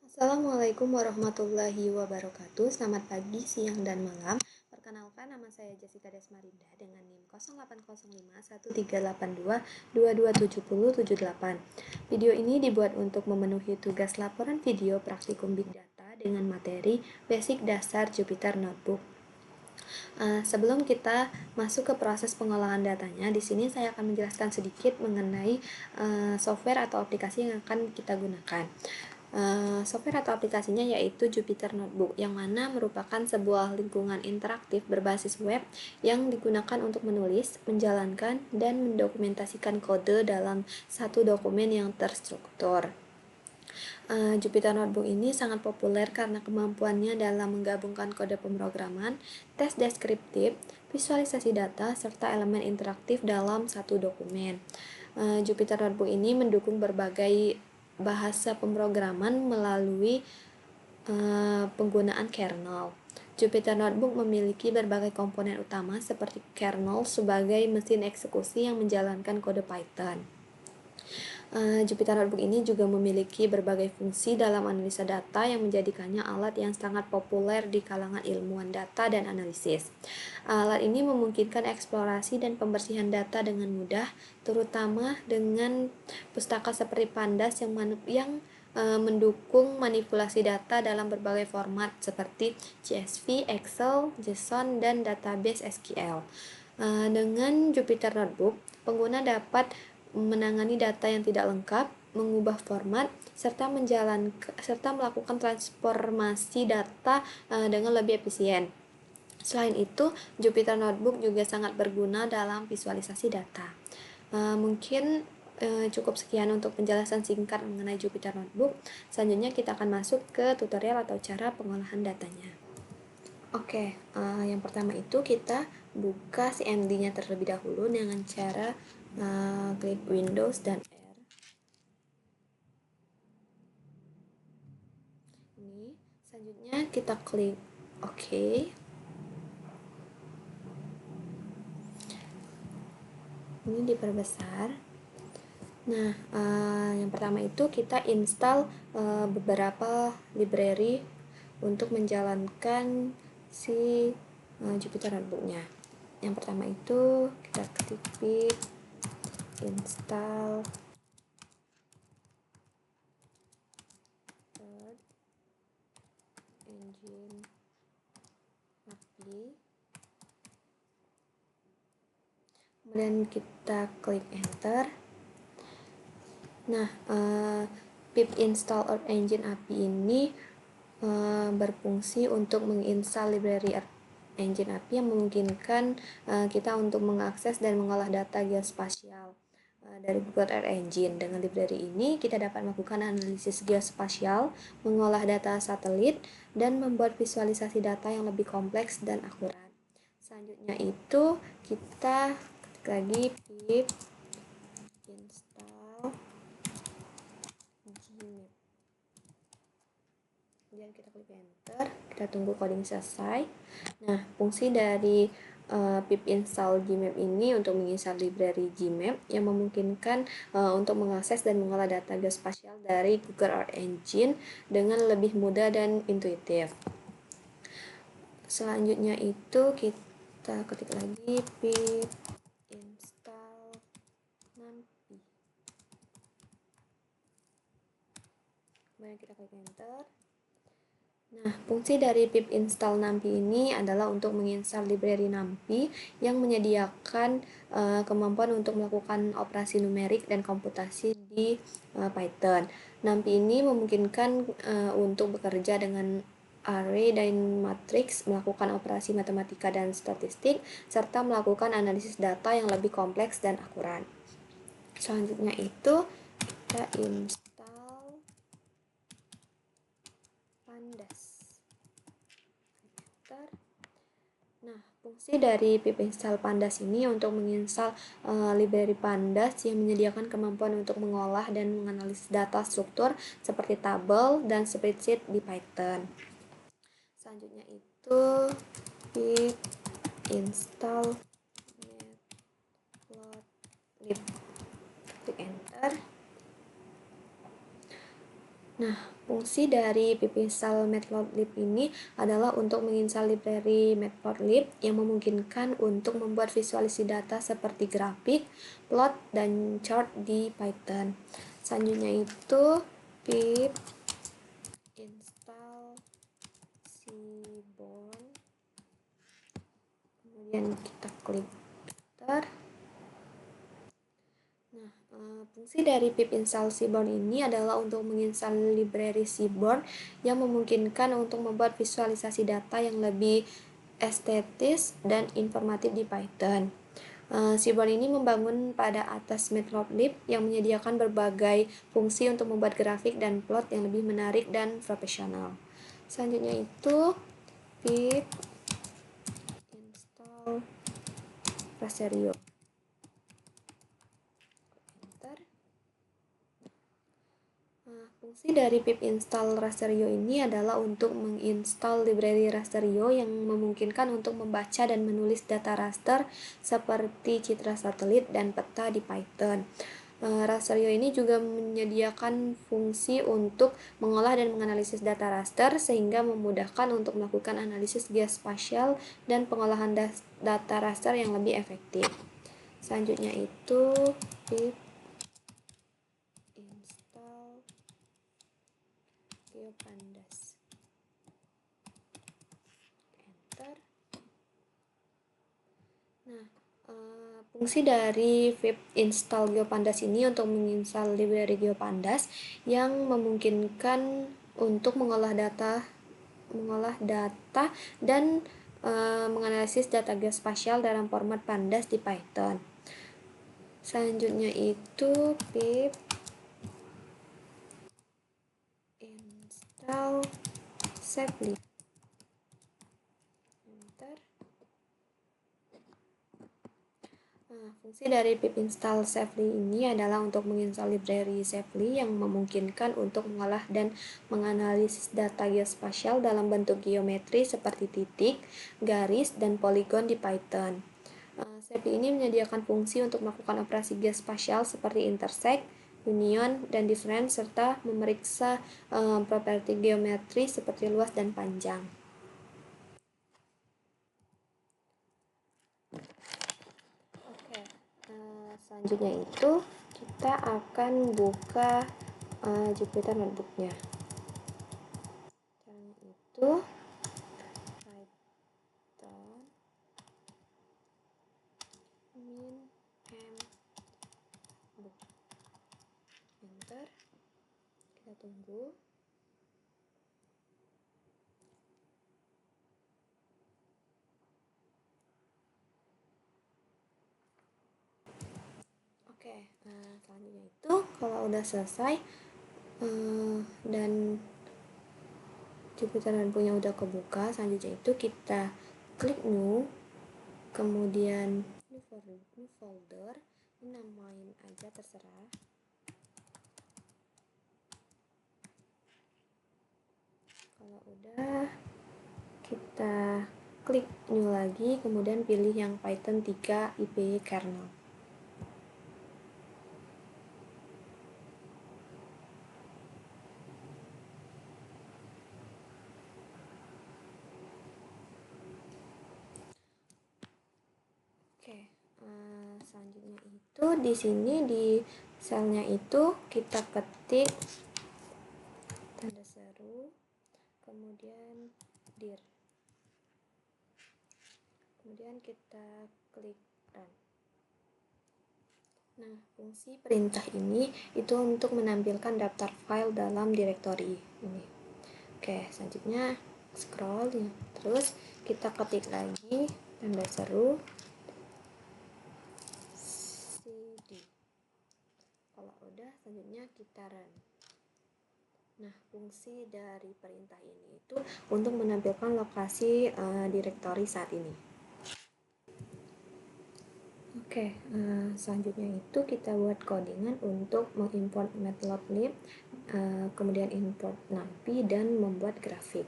Assalamualaikum warahmatullahi wabarakatuh. Selamat pagi, siang, dan malam. Perkenalkan, nama saya Jessica Desmarinda dengan NIM 08051382227078. Video ini dibuat untuk memenuhi tugas laporan video praktikum Big Data dengan materi Basic Dasar Jupyter Notebook. Sebelum kita masuk ke proses pengolahan datanya, di sini saya akan menjelaskan sedikit mengenai software atau aplikasi yang akan kita gunakan. Software atau aplikasinya yaitu Jupyter Notebook, yang mana merupakan sebuah lingkungan interaktif berbasis web yang digunakan untuk menulis, menjalankan, dan mendokumentasikan kode dalam satu dokumen yang terstruktur. Jupyter Notebook ini sangat populer karena kemampuannya dalam menggabungkan kode pemrograman, tes deskriptif, visualisasi data, serta elemen interaktif dalam satu dokumen. Jupyter Notebook ini mendukung berbagai bahasa pemrograman melalui penggunaan kernel. Jupyter Notebook memiliki berbagai komponen utama seperti kernel sebagai mesin eksekusi yang menjalankan kode Python. Jupyter Notebook ini juga memiliki berbagai fungsi dalam analisa data yang menjadikannya alat yang sangat populer di kalangan ilmuwan data dan analisis. Alat ini memungkinkan eksplorasi dan pembersihan data dengan mudah, terutama dengan pustaka seperti Pandas yang mendukung manipulasi data dalam berbagai format seperti CSV, Excel, JSON, dan database SQL. Dengan Jupyter Notebook, pengguna dapat menangani data yang tidak lengkap, mengubah format, serta melakukan transformasi data dengan lebih efisien. Selain itu, Jupyter Notebook juga sangat berguna dalam visualisasi data. Mungkin cukup sekian untuk penjelasan singkat mengenai Jupyter Notebook. Selanjutnya kita akan masuk ke tutorial atau cara pengolahan datanya. Oke, yang pertama itu kita buka CMD-nya terlebih dahulu dengan cara klik Windows dan R. Ini, selanjutnya kita klik OK. Ini diperbesar. Nah, yang pertama itu kita install beberapa library untuk menjalankan si Jupyter Notebook-nya. Yang pertama itu kita ketik pip install engine API. Kemudian kita klik enter. Nah, pip install Earth Engine API ini berfungsi untuk menginstal library Earth Engine API yang memungkinkan kita untuk mengakses dan mengolah data geospasial dari Google Earth Engine. Dengan library ini kita dapat melakukan analisis geospasial, mengolah data satelit, dan membuat visualisasi data yang lebih kompleks dan akurat. Selanjutnya itu kita ketik lagi pip install Gmap. Kemudian kita klik enter, kita tunggu coding selesai. Nah, fungsi dari pip install Gmap ini untuk menginstal library Gmap yang memungkinkan untuk mengakses dan mengolah data geospasial dari Google Earth Engine dengan lebih mudah dan intuitif. Selanjutnya itu kita ketik lagi pip install NumPy. Kemudian kita klik enter. Nah, fungsi dari pip install NumPy ini adalah untuk menginstal library NumPy yang menyediakan kemampuan untuk melakukan operasi numerik dan komputasi di Python. NumPy ini memungkinkan untuk bekerja dengan array dan matrix, melakukan operasi matematika dan statistik, serta melakukan analisis data yang lebih kompleks dan akurat. Selanjutnya itu kita install Pandas. Nah, fungsi dari pip install Pandas ini untuk menginstal library Pandas yang menyediakan kemampuan untuk mengolah dan menganalisis data struktur seperti tabel dan spreadsheet di Python. Selanjutnya itu pip install matplotlib. Klik enter. Nah, fungsi dari pip install matplotlib ini adalah untuk menginstal library matplotlib yang memungkinkan untuk membuat visualisasi data seperti grafik, plot, dan chart di Python. Selanjutnya itu pip install seaborn, kemudian kita klik enter. Nah, fungsi dari pip install seaborn ini adalah untuk menginstal library seaborn yang memungkinkan untuk membuat visualisasi data yang lebih estetis dan informatif di Python. Seaborn ini membangun pada atas matplotlib yang menyediakan berbagai fungsi untuk membuat grafik dan plot yang lebih menarik dan profesional. Selanjutnya itu pip install rasterio. Fungsi dari pip install rasterio ini adalah untuk menginstal library rasterio yang memungkinkan untuk membaca dan menulis data raster seperti citra satelit dan peta di Python. Rasterio ini juga menyediakan fungsi untuk mengolah dan menganalisis data raster sehingga memudahkan untuk melakukan analisis geospasial dan pengolahan data raster yang lebih efektif. Selanjutnya itu pip install GeoPandas. Enter. Nah, fungsi dari pip install GeoPandas ini untuk menginstal library GeoPandas yang memungkinkan untuk mengolah data dan menganalisis data geospasial dalam format pandas di Python. Selanjutnya itu pip install Shapely. Enter. Fungsi dari pip install Shapely ini adalah untuk menginstal library Shapely yang memungkinkan untuk mengolah dan menganalisis data geospasial dalam bentuk geometri seperti titik, garis, dan poligon di Python. Shapely ini menyediakan fungsi untuk melakukan operasi geospasial seperti intersect, union, dan difference, serta memeriksa properti geometri seperti luas dan panjang. Selanjutnya itu kita akan buka Jupyter Notebook-nya. Caranya itu Python min m book. Enter. Kita tunggu. Oke, selanjutnya itu kalau udah selesai dan Jupyter Notebook-nya udah kebuka, selanjutnya itu kita klik new, kemudian new folder, namain aja terserah. Kalau udah, kita klik new lagi, kemudian pilih yang Python 3 IPY kernel. Oke, selanjutnya itu di sini di selnya itu kita ketik tanda seru, kemudian dir, kemudian kita klik run. Nah, fungsi perintah ini itu untuk menampilkan daftar file dalam direktori ini. Oke, selanjutnya scroll ya. Terus kita ketik lagi tanda seru cd. Kalau udah, selanjutnya kita run. Nah, fungsi dari perintah ini itu untuk menampilkan lokasi direktori saat ini. Oke, selanjutnya itu kita buat codingan untuk mengimport matplotlib, kemudian import numpy dan membuat grafik.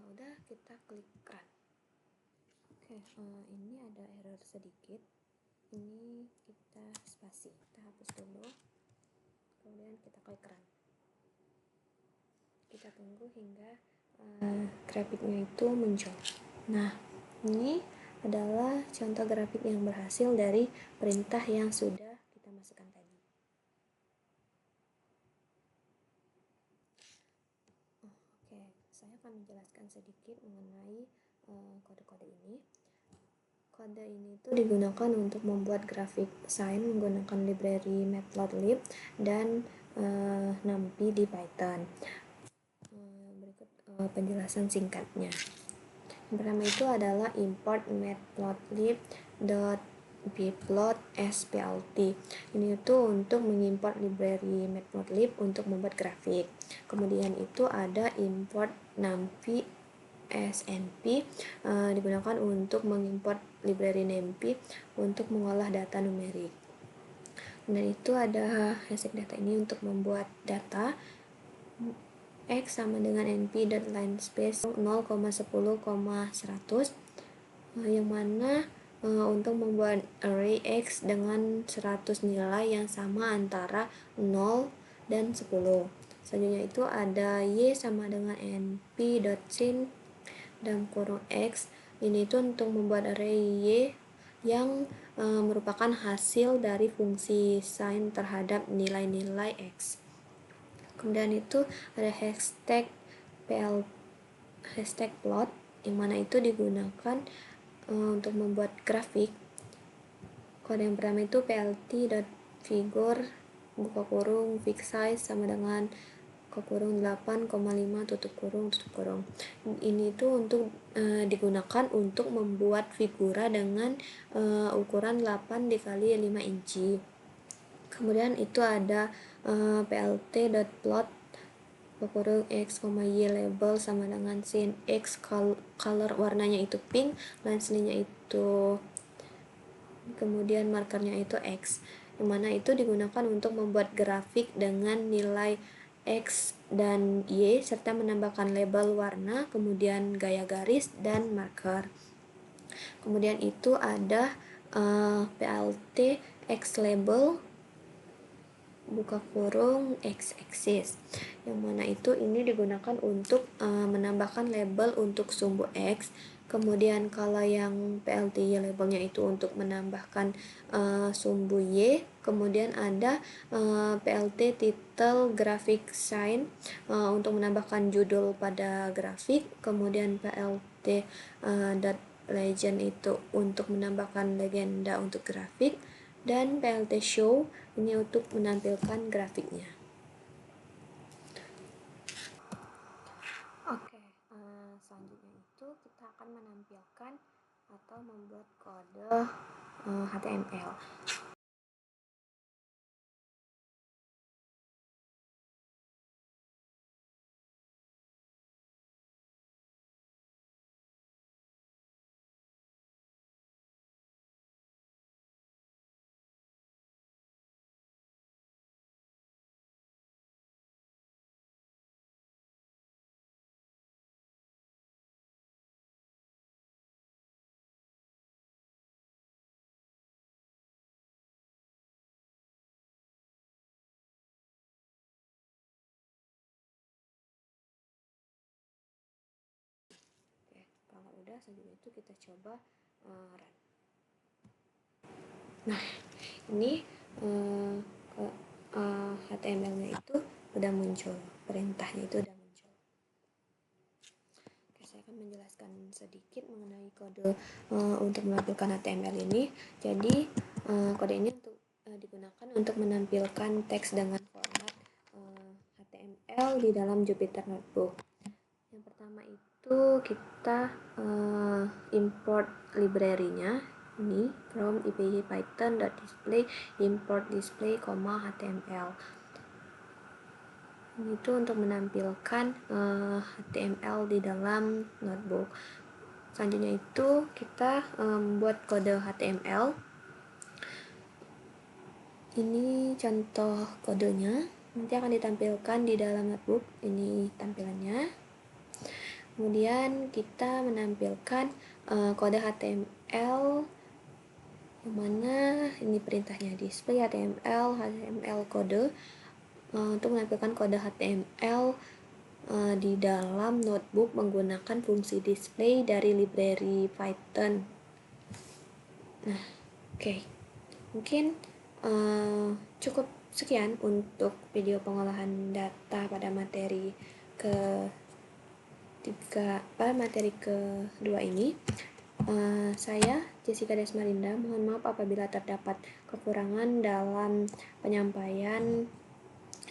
Kalau udah, kita klik run. Oke, ini ada error sedikit. Ini kita spasi, kita hapus dulu. Kemudian kita klik run. Kita tunggu hingga grafiknya itu muncul. Nah, ini adalah contoh grafik yang berhasil dari perintah yang sudah kita masukkan tadi. Oke, saya akan menjelaskan sedikit mengenai kode-kode ini. Kode ini itu digunakan untuk membuat grafik sign menggunakan library Matplotlib dan NumPy di Python. Berikut penjelasan singkatnya. Yang pertama itu adalah import matplotlib.bplot.splt. Ini itu untuk mengimport library Matplotlib untuk membuat grafik. Kemudian itu ada import numpy SNP digunakan untuk mengimport library NumPy untuk mengolah data numerik. Dan itu ada hasil data ini untuk membuat data X sama dengan np.linspace 0,10,100 yang mana untuk membuat array X dengan 100 nilai yang sama antara 0 dan 10. Selanjutnya itu ada Y sama dengan np.sin dalam kurung X. Ini itu untuk membuat array Y yang merupakan hasil dari fungsi sin terhadap nilai-nilai X. Kemudian itu ada hashtag plot yang mana itu digunakan untuk membuat grafik. Kode yang pertama itu plt.figure buka kurung fix size sama dengan buka kurung 8,5 tutup kurung. Ini itu untuk digunakan untuk membuat figura dengan ukuran 8 dikali 5 inci. Kemudian itu ada plt.plot kurung x, y label sama dengan sin x, color warnanya itu pink, line-nya itu, kemudian markernya itu x, yang mana itu digunakan untuk membuat grafik dengan nilai x dan y serta menambahkan label warna, kemudian gaya garis dan marker. Kemudian itu ada plt x label buka kurung x-axis, yang mana itu ini digunakan untuk menambahkan label untuk sumbu x. Kemudian kalau yang plt y labelnya itu untuk menambahkan sumbu y. Kemudian ada plt title graphic sign untuk menambahkan judul pada grafik. Kemudian plt legend itu untuk menambahkan legenda untuk grafik, dan plt show ini untuk menampilkan grafiknya. Oke, selanjutnya itu kita akan menampilkan atau membuat kode HTML. Oke, kalau udah selanjutnya itu kita coba run. Nah, ini HTML-nya itu udah muncul, perintahnya itu udah muncul. Oke, saya akan menjelaskan sedikit mengenai kode untuk menampilkan HTML ini. Jadi kode ini untuk digunakan untuk menampilkan teks dengan format HTML di dalam Jupyter Notebook. Yang pertama itu kita import library-nya ini from ipython.display import display, html. Ini itu untuk menampilkan HTML di dalam notebook. Selanjutnya itu kita membuat kode HTML. Ini contoh kodenya, nanti akan ditampilkan di dalam notebook. Ini tampilannya. Kemudian kita menampilkan kode HTML, yang mana ini perintahnya display HTML kode, untuk menampilkan kode HTML di dalam notebook menggunakan fungsi display dari library Python. Nah, oke. Mungkin cukup sekian untuk video pengolahan data pada materi kedua ini. Saya Jessica Desmarinda, mohon maaf apabila terdapat kekurangan dalam penyampaian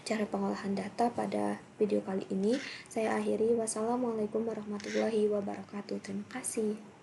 cara pengolahan data pada video kali ini. Saya akhiri, wassalamualaikum warahmatullahi wabarakatuh. Terima kasih.